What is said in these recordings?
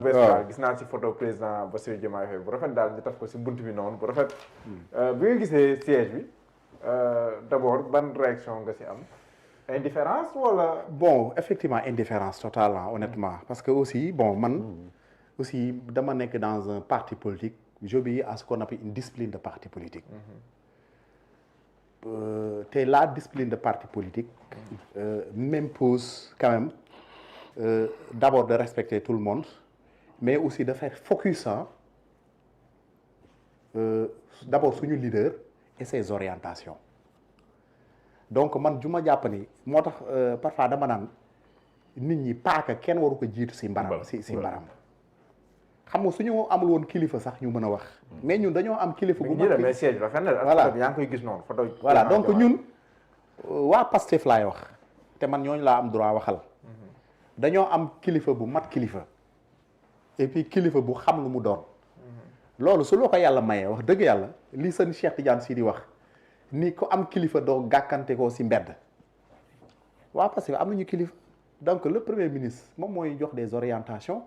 waaw gis naa ci photo président Bassirou Diomaye Faye bu rafet daal ñu taf ko si bunt bi noonu bu rafet. bi nga gisee siège bi d'abord ban réaction nga si am. Indifférence wala. Bon, effectivement, indifférence totale, hein, honnêtement. Parce que aussi, bon, man, aussi, dama nekk dans un parti politique, j'obéis à ce qu'on appelle une discipline de parti politique. La discipline de parti politique m'impose quand même d'abord de respecter tout le monde, mais aussi de faire focus d'abord sur le leader et ses orientations. Donc man ju ma jàpp ni moo tax parfois dama naan nit ñi paaka kenn waru ko jiitu si mbaram si mbaram xam nga suñu amul woon kilifa sax ñu mën a wax mais ñun dañoo am kilifa bu mag mais siège rafet na voilà yaa ngi koy gis noonu photo voilà donc ñun waa Pastef laay wax te man ñooñu laa am droit waxal dañoo am kilifa bu mat kilifa et puis kilifa bu xam lu mu doon loolu su loo ko yàlla mayee wax dëgg yàlla lii seen Cheikh Tidiane Sy di wax ni ko am kilifa doo gàkkante ko si mbedd waaw parce que am nañu kilifa donc le premier ministre moom mooy jox des orientations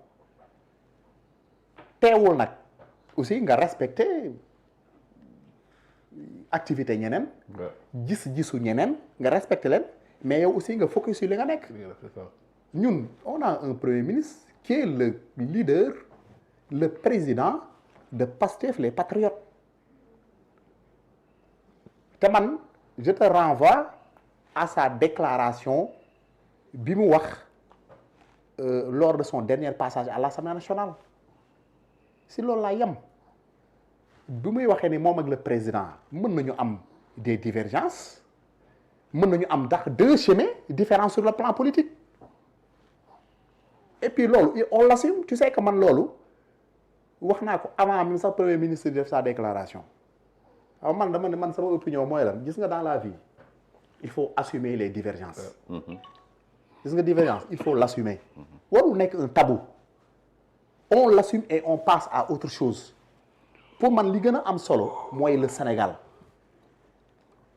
teewul nag aussi nga respecter activité ñeneen gis-gisu ñeneen nga respecter leen mais yow aussi nga focus sur li nga nekk ñun on a un premier ministre qui est le leader le président de Pastef les Patriotes. te man je te renvoie à sa déclaration bi mu wax lors de son dernier passage à l'Assemblée nationale si loolu laa yem bi muy waxee ni moom ak le président mën nañu am des divergences mën nañu am ndax deux chemins différents sur le plan politique et puis loolu on l'assume tu sais que man loolu wax naa ko avant même sax premier ministre def sa déclaration waaw man dama ne man sama opinion mooy lan gis nga dans la vie il faut assumer les divergences gis nga divergence il faut l'assumer warul nekk un tabou on l'assume et on passe à autre chose pour man li gën a am solo mooy le Sénégal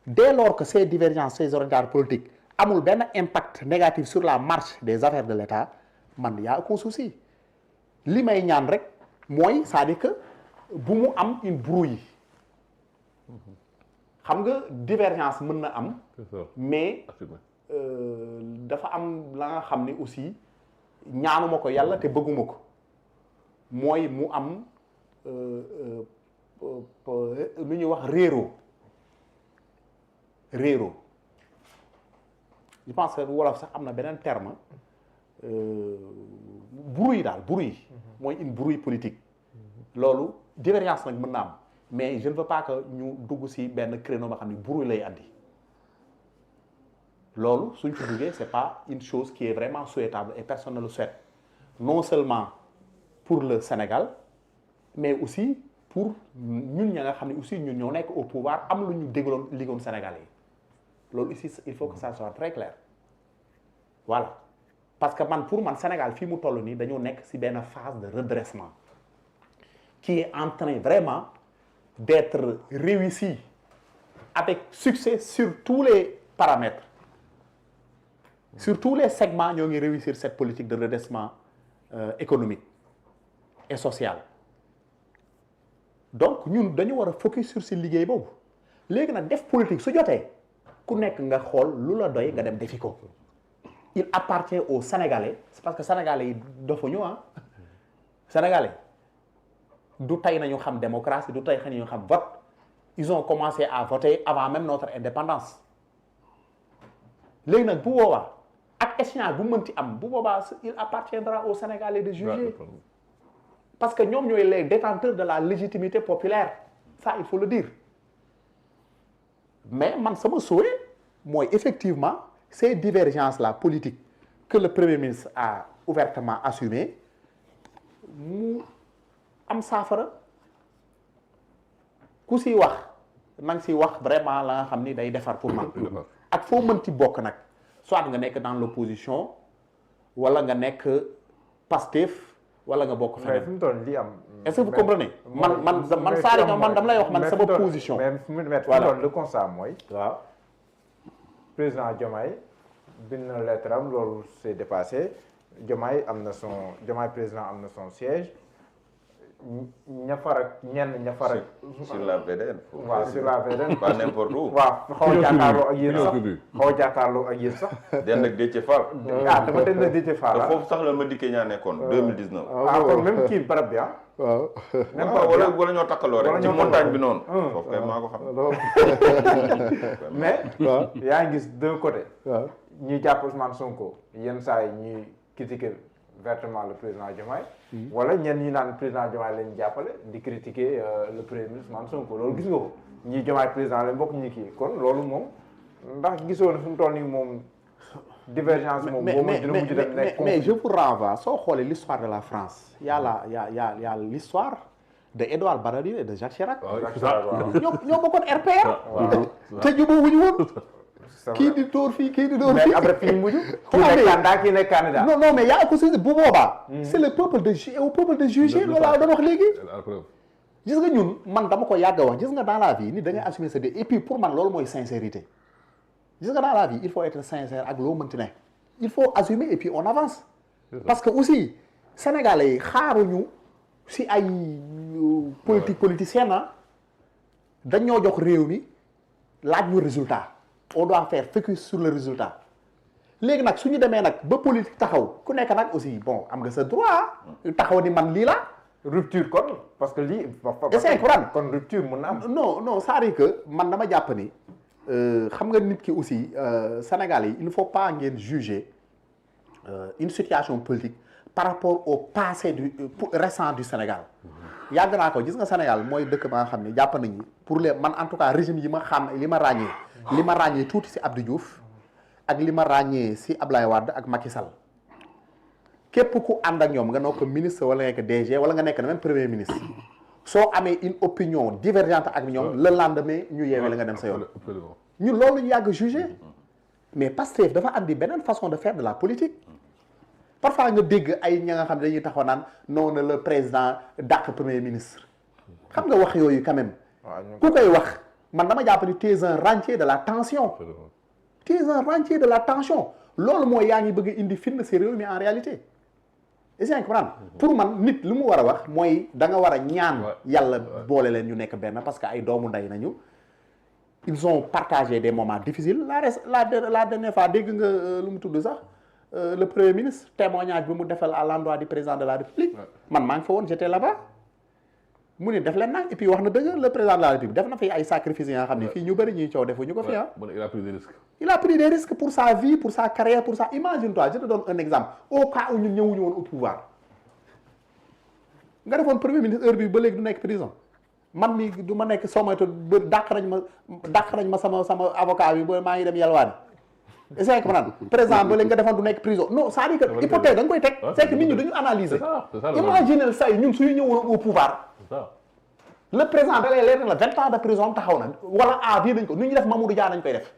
dès lors que ces divergences ces orientations politiques amul benn impact négatif sur la marche des affaires de l'État man y a aucun souci li may ñaan rek mooy c'est-à-dire que bu mu am une brouille xam nga divergence mën na am mais dafa am la nga xam ne aussi ñaanuma ko yàlla te bëgguma ko mooy mu am lu ñuy wax réeroo je pense que wolof sax am na beneen terme brouille daal brouille mooy une brouille politique loolu divergence nag mën na am mais je ne veux pas que ñu dugg ci benn créneau ba xam ne brouille lay andi loolu suñ ci duggee c'est pas une chose qui est vraiment souhaitable et personne ne le souhaite non seulement pour le Sénégal mais aussi pour ñun ña nga xam ne aussi ñun ñoo nekk au pouvoir am lu ñu dégloon liggéeyoon Sénégalais yi loolu ici il faut que ça soit très clair voilà parce que man pour man Sénégal fii mu toll nii dañoo nekk ci benn phase de redressement qui est en train vraiment d'être réussi avec succès sur tous les paramètres sur tous les segments ñoo ngi réussir cette politique de redressement économique et social donc ñun dañu war a focus sur si liggéey boobu léegi nag def politique su jotee ku nekk nga xool lu la doy nga dem defi ko il appartient aux Sénégalais c'est parce que Sénégalais yi dofuñu Sénégalais du tey nañu xam démocratie du tey nañu xam vote ils ont commencé à voter avant même notre indépendance léegi nag bu boobaa ak échéance bu mënti am bu boobaa il appartiendra aux Sénégalais de juger parce que ñoom ñooy les détenteurs de la légitimité populaire ça il faut le dire mais man sama souhait mooy effectivement ces divergences là politiques que le Premier ministre a ouvertement assumé mu am saafara ku si wax na nga si wax vraiment la nga xam ni day defar pour man ak foo mënti bokk nag soit nga nekk dans l'opposition wala nga nekk Pastef wala nga bokk feneen. mais fi mu toll li am. est-ce que vous comprenez. man Sadio man dama lay wax man sama position. mais fi mu toll le constat mooy. waaw président Diomaye bind na lettre am loolu c'est dépassé Diomaye président am na son siège ña farak ñenn ña farak sur la VDN. waaw sur la VDN. pas n'importe où. waaw xaw a jàkkaarloo ak yéen sax. den ak Déthié Fall. dafa den na Déthié Fall. foofu sax la Madické Niang nekkoon 2019. kon même kii barab bi waaw. même wala ñoo takkaloo rek ci montagne bi noonu. foofu kay maa ko xam. mais. yaa ngi gis d'un côté. waaw ñuy jàpp Ousmane Sonko yenn saa yi ñuy critiquer vertement le président Diomaye. wala ñenn ñi naan président Diomaye lañ jàppale di critiquer le premier ministre Ousmane Sonko loolu gis nga ko ñii Diomaye président lañ bokk ñi kii kon loolu moom ndax gisoo ne fu mu toll nii moom divergence moom. boo mën dina mujj dem nekk mais je vous renvoie soo xoolee l'histoire de la France y a l'histoire de Édouard Balladur et de Jacques Chirac. ñoo bokkoon RPR. te jubóowuñu woon. kii di dóor fii kii di dóor fii mais après fi ñu mujj. kii nekk candidat. non mais yaa ko si bu boobaa. c'est le peuple au peuple de juger loolu laa doon wax léegi. gis nga ñun man dama ko yàgg a wax gis nga dans la vie ni da ngay assumer sa et puis pour man loolu mooy sincérité. gis nga dans la vie il faut être sincère ak loo mënti ne. il faut assumer et puis on avance. parce que aussi sénégalais yi xaaruñu si ay politicienne dañ ñoo jox réew mi laaj ñu résultat. on doit faire focus sur le résultat léegi nag su ñu demee nag ba politique taxaw ku nekk nag aussi bon am nga sa droit taxaw ni man lii la rupture kon parce que lii. est-ce que kon rupture mun na am. non c'est-à-dire que man dama jàpp ni xam nga nit ki aussi Sénégal yi il ne faut pas ngeen juger une situation politique par rapport au passé du récent du Sénégal. yàgg naa ko gis nga Sénégal mooy dëkk ba nga xam ne jàpp nañu pour les man en tout cas régime yi ma xam li ma ràññee tuuti si Abdou Diouf ak li ma ràññee si Ablaye Wade ak Macky Sall képp ku ànd ak ñoom nga nekk ministre wala nga nekk DG wala nga nekk même premier ministre soo amee une opinion divergente ak ñoom le lendemain ñu yeewee la nga dem sa yoon. ñun loolu ñu yàgg jugé mais Pastef dafa andi beneen façon de faire de la politique. parfois nga dégg ay ña nga xam ne dañuy taxaw naan non na le président dàq premier ministre xam nga wax yooyu quand même. ku koy wax man dama jàpp ni tu es un rentier de la tension. tu es un rentier de la tension loolu mooy yaa ngi bëgg indi fitna si réew mi en réalité. est-ce que comprendre pour man nit lu mu war a wax mooy da nga war a ñaan yàlla boole leen ñu nekk benn parce que ay doomu ndey nañu. ils ont partagé des moments difficiles la dernière fois dégg nga lu mu tudd sax. Le premier ministre témoignage bi mu defal à l'endroit du président de la République man maa ngi fa woon j'étais là-bas mu ne def leen nag et puis wax na dëgg le président de la République def na fi ay sacrifices yoo xam ne fii ñu bëri ñuy coow defu ñu ko fi il a pris des risques. il a pris des risques pour sa vie pour sa carrière pour ça imagine-toi je te donne un exemple au cas où ñun ñëwuñu woon au pouvoir nga defoon premier ministre heure bi ba léegi du nekk prison man mi du ma nekk sommatu ba dàq nañ ma sama avocat bi ba maa ngi dem yalwaani est-ce que comprendre président ba léegi nga defoon du nekk prison non c'est-à-dire que hypothèse da nga koy teg c'est que nit ñi dañu analyser imaginer say ñun suñu ñëwoon au pouvoir le président da lay leer na la 20 ans de prison taxaw na wala à vie dañ ko nu ñu def Mamadou Dia dañ koy def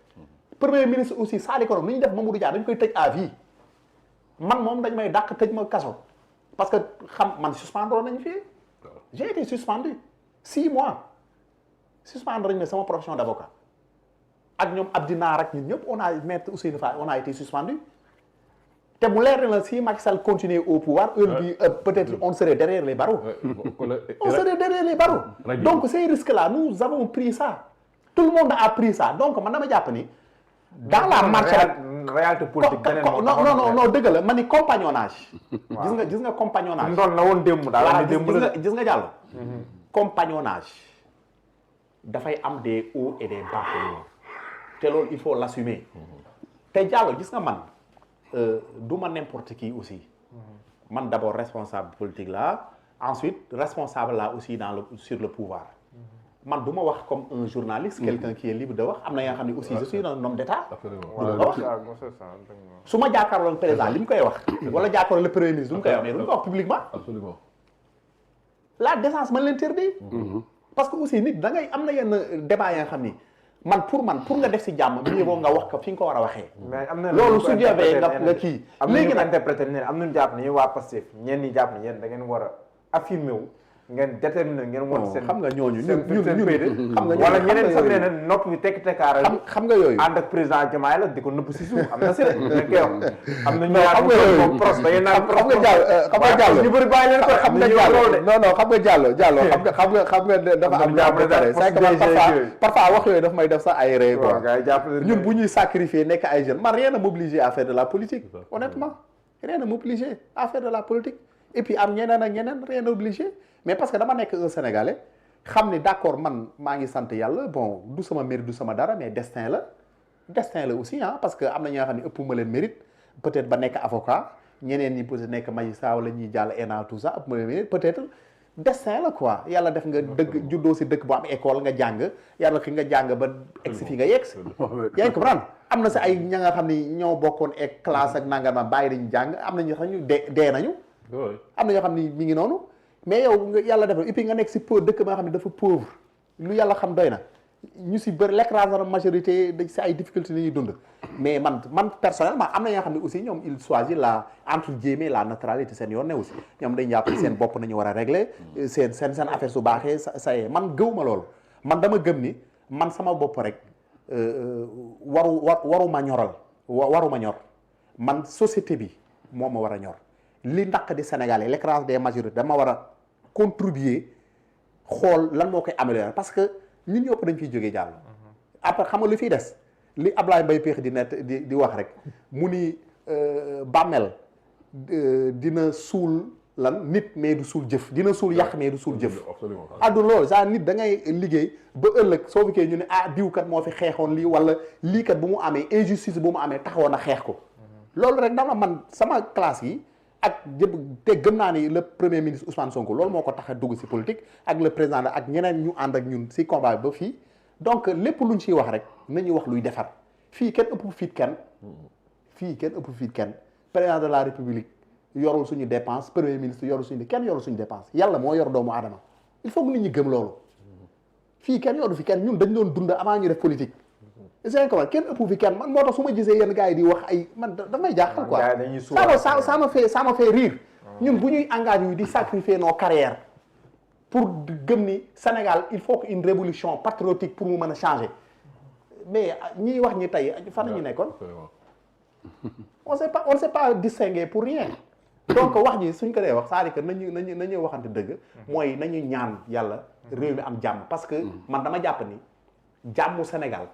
premier ministre aussi Sadi Koro nu ñu def Mamadou Dia dañ koy tëj à vie man moom dañ may dàq tëj ma kaso parce que xam man suspendre nañu fii j'ai été suspendu 6 mois suspendre nañu sama profession d'avocat ak ñoom Abdina rek ñun ñëpp on a maître Ousseynou Fall on a été suspendu te mu leer na la si Macky Sall continue au pouvoir heure bi peut-être on serait derrière les barreaux on serait derrière les barreaux donc ces risques là nous avons pris ça tout le monde a pris ça donc man dama jàpp ni dans la marche réalité politique non dëgg la ma ni compagnonnage gis nga compagnonnage ndoon na woon démb daal gis nga jàll compagnonnage dafay am des hauts et des bas te loolu il faut l'assumer te Diallo gis nga man du ma n'importe qui aussi man d'abord responsable politique là ensuite responsable là aussi sur le pouvoir man du ma wax comme un journaliste quelqu'un qui est libre de wax am na yoo xam ne aussi je suis un homme d'état su ma jàkkaarloon président li mu koy wax wala jàkkaarloon le premier ministre du mu koy wax mais du mu ko wax publiquement absolument la décence man l'interdit parce que aussi nit da ngay am na yenn débat yoo xam ni man pour nga def si jàmm bi boo nga wax ko fi nga ko war a waxee. mais am na loolu su jëfee nga kii. léegi nag interprété ne am nañu jàpp ni waa Pastef ñenn ñi jàpp ni yéen da ngeen war a affirmer wu ngeen déterminer ngeen won seen xam nga ñooñu seen pédé xam nga wala ñeneen sax nee na nopp bi tekk tekkaaral xam nga yooyu ànd ak président Diomaye la di ko nëbb si suuf am na si de dañ koy wax am na ñu naan moom pros da ngeen naan xam nga Diallo ñu bëri bàyyi leen ko xam nga Diallo non non xam nga Diallo xam nga dafa am lu am ba pare c'est que parfois wax yooyu daf may def sax ay ree quoi ñun bu ñuy sacrifier nekk ay jeunes man rien ne m'oblige à faire de la politique honnêtement rien ne m'oblige à faire de la politique et puis am ñeneen ak ñeneen rien ne obligé mais parce que dama nekk un Sénégalais xam ni d'accord man maa ngi sant yàlla bon du sama mérite du sama dara mais destin la aussi ah parce que am na ñoo xam ne ëpp ma leen mérite peut-être ba nekk avocat ñeneen ñi peut-être nekk magistrat wala ñuy jàll ENA tout ça ëpp ma leen mérite peut-être destin la quoi yàlla def nga dëgg juddoo si dëkk bu am école nga jàng yàlla ki nga jàng ba egsi fi nga yegsi yaa ngi comprendre am na si ay ña nga xam ni ñoo bokkoon ek classe ak nangam ma bàyyi dañu jàng am na ñoo xam ne dee nañu am na ñoo xam ni mi ngi noonu mais yow nga yàlla def et puis nga nekk si pauvre dëkk ba nga xam ne dafa pauvre lu yàlla xam doy na ñu si bëri l'écrasante majorité dañ si ay difficultés li ñuy dund mais man personnellement am na ñoo xam ne aussi ñoom il choisit la entre guillemets la neutralité seen yoon ne aussi ñoom dañ jàpp seen bopp nañu war a régler seen affaire su baaxee ça y est man gëwuma loolu man dama gëm ni man sama bopp rek waruma ñor man société bi moo ma war a ñor li ndaq di Sénégalais l'écrasante des majorités dama war a contribuer xool lan moo koy améliorer parce que ñun ñëpp dañ fiy jógee jàll. après xam nga lu fiy des li Ablaye Mbaye Péex di wax rek mu ni bàmmeel dina suul lan nit mais du suul jëf dina suul yàq mais du suul jëf. addu loolu saa nit da ngay liggéey ba ëllëg soo fi kee ñu ne diwkat moo fi xeexoon lii wala lii kat bu mu amee injustice bu mu amee taxawoon a xeex ko. loolu rek dama man sama classe yi. ak te gëm naa ni le premier ministre Ousmane Sonko loolu moo ko tax a dugg ci politique ak le président ak ñeneen ñu ànd ak ñun ci combat bi ba fii donc lépp luñ ciy wax rek nañuy wax luy defar fii kenn ëpp fit kenn président de la république yorul suñu dépense premier ministre yorul suñu kenn yorul suñu dépense yàlla moo yor doomu aadama il faut que nit ñi gëm loolu fii kenn yoru fi kenn ñun dañ doon dund avant ñu def politique c'est comment kenn ëpp fi kenn man moo tax su ma gisee yenn gars yi di wax ay man damay jaaxal quoi ça me fait rire ñun bu ñuy engagé yu di sacrifier nos carrières pour gëm ni Sénégal il faut qu'une révolution patriotique pour mu mën a changer mais ñiy wax ñi tey fan la ñu nekkoon on s'est pas distingué pour rien donc wax ji suñ ko dee wax c'est-à-dire que nañu waxante dëgg mooy nañu ñaan yàlla réew mi am jàmm parce que man dama jàpp ni jàmmu Sénégal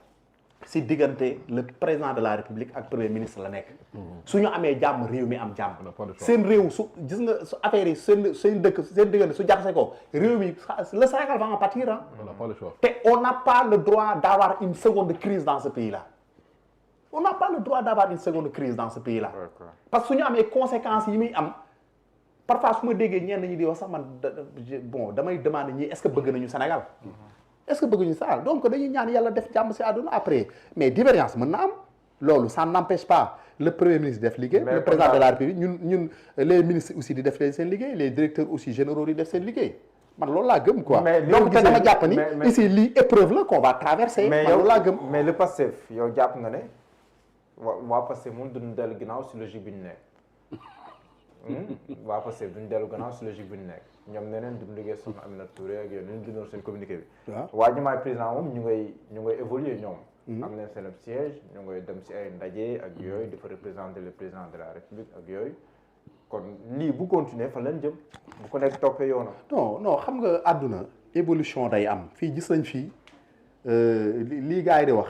si diggante le président de la république ak premier ministre la nekk su ñu amee jàmm réew mi am jàmm seen réew su gis nga su affaire yi seen dëkk seen diggante su jaxase ko réew mi le Sénégal va en pâtir te on n'a pas le droit d'avoir une seconde crise dans ce pays là on n'a pas le droit d'avoir une seconde crise dans ce pays là parce que su ñu amee conséquences yi muy am parfois su ma déggee ñenn ñi di wax sax man bon damay demander ñii est-ce que bëgg nañu Sénégal est-ce que bëgguñu ça donc dañuy ñaan yàlla def jàmm ci àdduna après mais divergence mën na am loolu ça n'empêche pas le premier ministre def liggéey le président de la République ñun les ministres aussi di def seen liggéey les directeurs aussi généraux di def seen liggéey man loolu laa gëm quoi donc te dama jàpp ni ici lii épreuve la qu'on va traverser man loolu laa gëm mais le Pastef yow jàpp nga ne waa Pastef moom duñu dellu ginnaaw ci logique bi ñu nekk waa Pastef duñu dellu gannaaw ci logique bi ñu nekk ñoom neneen duñu liggéey soxna Aminata Touré ak yooyu ñu dundoon seen communiqué bi waa Diomaye président moom ñu ngay évoluer ñoom am nañ seen siège ñu ngay dem ci ay ndaje ak yooyu dafa représenter le président de la République ak yooyu kon lii bu continuer fa leen jëm bu ko nekk toppee yoonam non xam nga àdduna évolution day am fii gis nañ fii lii gars yi di wax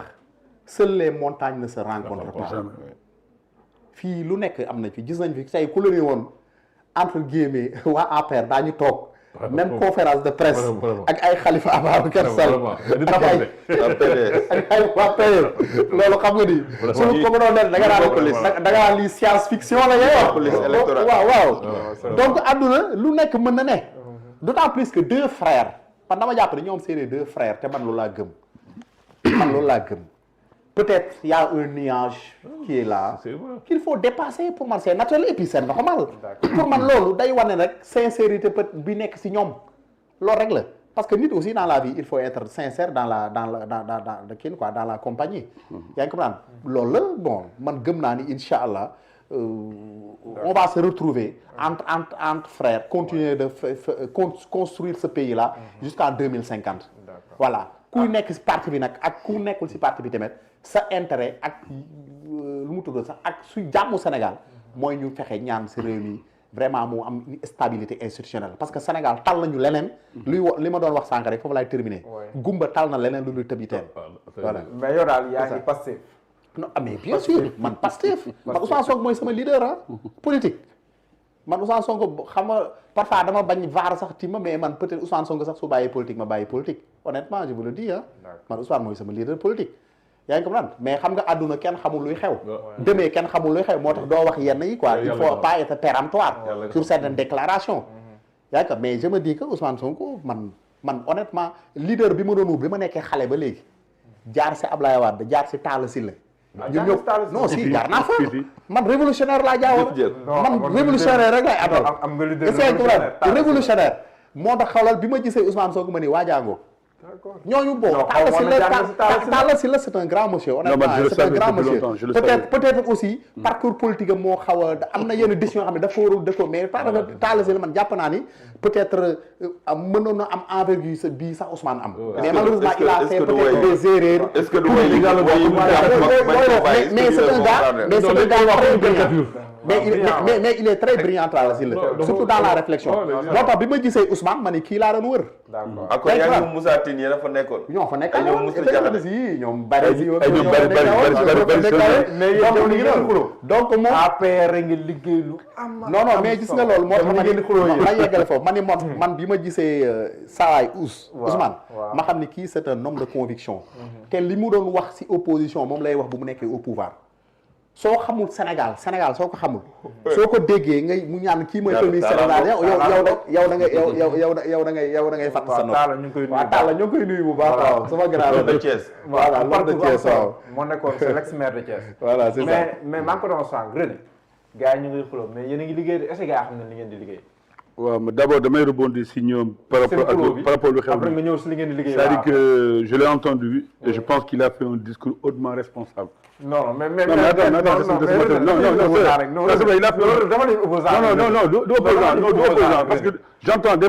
seules les montagnes ne se rencontrent pas fii lu nekk am na fi gis nañ fi say ku la ne woon entre guillemets waa APR daañu toog même conférence de presse ak ay Khalifa Ababacar Sall ak ay waa PDS loolu xam nga ni suñu ko mënoon def da nga naan lii science fiction la ngay wax waaw donc àdduna lu nekk mën na ne d'autant plus que deux frères man dama jàpp ne ñoom c'est les deux frères te man loolu laa gëm peut-être il y a un nuage qui est là qu'il faut dépasser pour man c'est naturel et puis c'est normal pour man loolu day wane rek sincérité peut bi nekk ci ñoom loolu rek la parce que nit aussi dans la vie il faut être sincère dans la compagnie yaa ngi comprendre loolu la bon man gëm naa ni incha allah on va se retrouver entre frères, continuer de construire ce pays-là jusqu'en 2050. Voilà ku nekk ci parti bi nag ak ku nekkul ci parti bi tamit sa intérêt ak lu mu tudd sax ak su jàmmu Sénégal mooy ñu fexe ñaan ci réew mi vraiment mu am une stabilité institutionnelle parce que Sénégal tal nañu leneen. li ma doon wax sànq rek foofu laay terminer. Gumba tal na leneen lu dul tëbiteen. voilà mais yow daal yaa ngi Pastef. non mais bien sûr man Pastef man Ousmane Sonko mooy sama leader politique. man Ousmane Sonko xam nga parfois dama bañ vaar sax ti ma mais man peut-être Ousmane Sonko sax su bàyyi politique ma bàyyi politique honnêtement je vous le dis man Ousmane mooy sama leader politique. yaa ngi comprendre mais xam nga àdduna kenn xamul luy xew. demee kenn xamul luy xew moo tax doo wax yenn yi quoi il faut pas être péremptoire sur certaines déclarations. yaa ngi ko mais je me dis que Ousmane Sonko man honnêtement leader bi ma doon wut bi ma nekkee xale ba léegi jaar si Ablaye Wade jaar si Talla Sylla. ñun ñëpp non si jaar naa fa man révolutionnaire laa jaawoon man révolutionnaire rek lay atal. am nga leader révolutionnaire moo tax xawlal bi ma gisee Ousmane Sonko ma ni waajaangoo. ñooñu bon Talla Sylla c'est un grand monsieur honnêtement c'est un grand monsieur peut-être aussi parcours politique am moo xaw a am na yenn décision yoo xam ne dafa warul dëkkoo mais Talla Sylla man jàpp naa ni peut-être mënoon na am envergure bii sax Ousmane am mais malheureusement il a fait peut-être des erreurs est-ce que du way mais c'est un gars mais il est très brillant Talla Sylla surtout dans la réflexion moo tax bi ma gisee Ousmane ma ni kii laa doon wër d'accord ak yaa ngi Moussa Tine yéen a fa nekkoon ñoo fa nekk ñoom Moussa Diakhaté si ñoom bari donc moom APR ngi liggéey lu am non mais gis nga loolu moo tax ma yeggale foofu ma ni man bi ma gisee sawaay Ousmane ma xam ni kii c'est un homme de conviction te li mu doon wax ci opposition moom lay wax bu mu nekkee au pouvoir soo xamul Sénégal soo ko xamul soo ko déggee ngay mu ñaan kii mooy premier Sénégal yow da ngay fàtt sa nopp waaw Talla ñu ngi koy nuyu bu baax waaw sama grand de Thiès voilà Lord de Thiès waaw moo nekkoon c'est l'ex-maire de Thiès voilà c'est ça mais maa ngi ko doon sànq René gars yi ñu ngi xuloo mais yéen a ngi liggéey est-ce que gars yi xam ne li ngeen di liggéey waaw mais d'abord damay rebondir si ñoom par rapport lu xew après nga ñëw si li ngeen di liggéey c'est-à-dire que je l'ai entendu et je pense qu'il a fait un discours hautement responsable. non mais non il a fait non du opposant parce que j'entends des